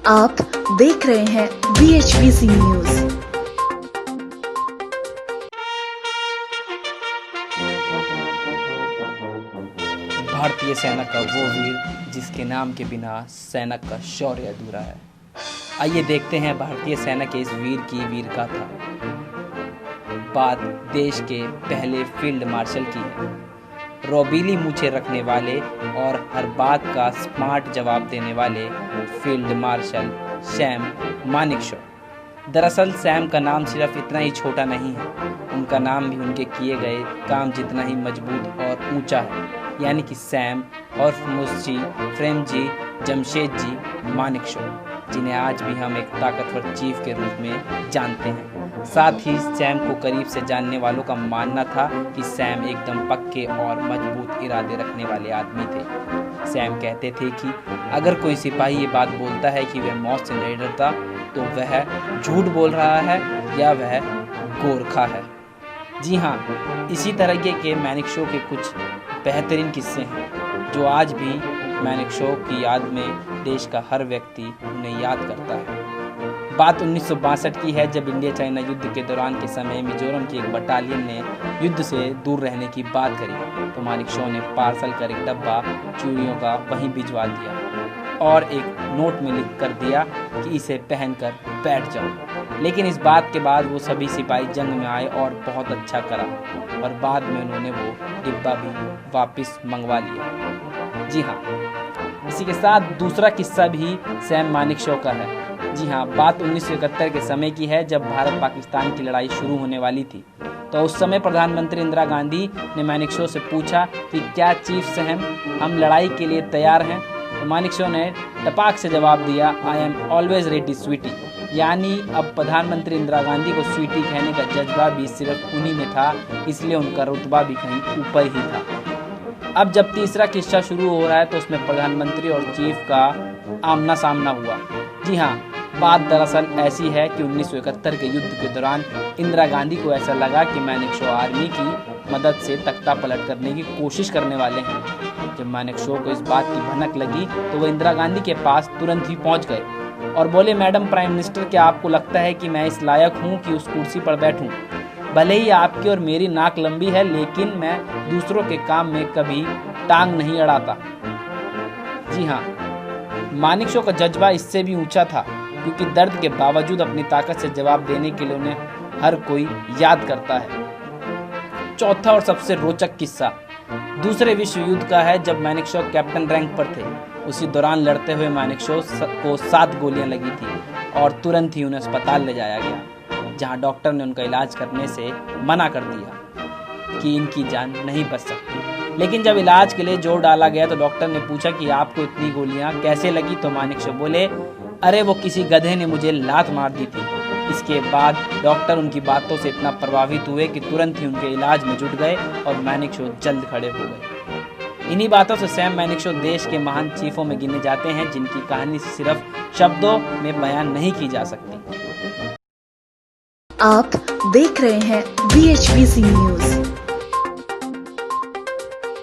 आप देख रहे हैं BHBC न्यूज। भारतीय सेना का वो वीर जिसके नाम के बिना सैनिक का शौर्य अधूरा है। आइए देखते हैं भारतीय सेना के इस वीर की वीर गाथा। बात देश के पहले फील्ड मार्शल की है, रोबीली मूछें रखने वाले और हर बात का स्मार्ट जवाब देने वाले फील्ड मार्शल सैम मानेकशॉ। दरअसल सैम का नाम सिर्फ इतना ही छोटा नहीं है, उनका नाम भी उनके किए गए काम जितना ही मजबूत और ऊंचा है, यानी कि सैम और मुंशी प्रेमजी जमशेद जी मानेकशॉ, जिन्हें आज भी हम एक ताकतवर चीफ के रूप में जानते हैं। साथ ही सैम को करीब से जानने वालों का मानना था कि सैम एकदम पक्के और मजबूत इरादे रखने वाले आदमी थे। सैम कहते थे कि अगर कोई सिपाही ये बात बोलता है कि वह मौत से नहीं डरता तो वह झूठ बोल रहा है या वह गोरखा है। जी हाँ, इसी तरीके के मानेकशॉ के कुछ बेहतरीन किस्से हैं जो आज भी मानेकशॉ की याद में देश का हर व्यक्ति उन्हें याद करता है। बात 1962 की है, जब इंडिया चाइना युद्ध के दौरान के समय मिजोरम की एक बटालियन ने युद्ध से दूर रहने की बात करी तो मानेकशॉ ने पार्सल कर एक डब्बा चूड़ियों का वहीं भिजवा दिया और एक नोट में लिख कर दिया कि इसे पहनकर बैठ जाओ। लेकिन इस बात के बाद वो सभी सिपाही जंग में आए और बहुत अच्छा करा और बाद में उन्होंने वो डिब्बा भी वापस मंगवा लिया। जी हाँ, इसी के साथ दूसरा किस्सा भी सैम मानेकशॉ का है। जी हाँ, बात 1971 के समय की है, जब भारत पाकिस्तान की लड़ाई शुरू होने वाली थी। तो उस समय प्रधानमंत्री इंदिरा गांधी ने मानेकशॉ से पूछा कि क्या चीफ सैम हम लड़ाई के लिए तैयार हैं। तो मानेकशॉ ने टपाक से जवाब दिया, I am always ready sweetie. यानी अब प्रधानमंत्री इंदिरा गांधी को स्वीटी कहने का जज्बा भी सिर्फ उन्हीं में था, इसलिए उनका रुतबा भी कहीं ऊपर ही था। अब जब तीसरा किस्सा शुरू हो रहा है तो उसमें प्रधानमंत्री और चीफ का आमना सामना हुआ। जी हाँ, बात दरअसल ऐसी है कि 1971 के युद्ध के दौरान इंदिरा गांधी को ऐसा लगा कि मानेकशॉ आर्मी की मदद से तख्ता पलट करने की कोशिश करने वाले हैं। जब मानेकशॉ को इस बात की भनक लगी तो वो इंदिरा गांधी के पास तुरंत ही पहुंच गए और बोले, मैडम प्राइम मिनिस्टर, क्या आपको लगता है कि मैं इस लायक हूं कि उस कुर्सी पर बैठूं? भले ही आपकी और मेरी नाक लंबी है, लेकिन मैं दूसरों के काम में कभी टांग नहीं अड़ाता। जी हाँ, मानेकशॉ का जज्बा इससे भी ऊंचा था, क्योंकि दर्द के बावजूद अपनी ताकत से जवाब देने के लिए उन्हें हर कोई याद करता है। चौथा और सबसे रोचक किस्सा दूसरे विश्व युद्ध का है, जब मानेकशॉ कैप्टन रैंक पर थे। उसी दौरान लड़ते हुए मानेकशॉ को 7 गोलियां लगी थी और तुरंत ही उन्हें अस्पताल ले जाया गया, जहां डॉक्टर ने उनका इलाज करने से मना कर दिया कि इनकी जान नहीं बच सकती। लेकिन जब इलाज के लिए जोर डाला गया तो डॉक्टर ने पूछा कि आपको इतनी गोलियां कैसे लगी? तो मानेकशॉ बोले, अरे वो किसी गधे ने मुझे लात मार दी थी। इसके बाद डॉक्टर उनकी बातों से इतना प्रभावित हुए कि तुरंत ही उनके इलाज में जुट गए और मानेकशॉ जल्द खड़े हो गए। इन्हीं बातों से सैम मानेकशॉ देश के महान चीफों में गिने जाते हैं, जिनकी कहानी सिर्फ शब्दों में बयान नहीं की जा सकती। आप देख रहे हैं BHBC न्यूज।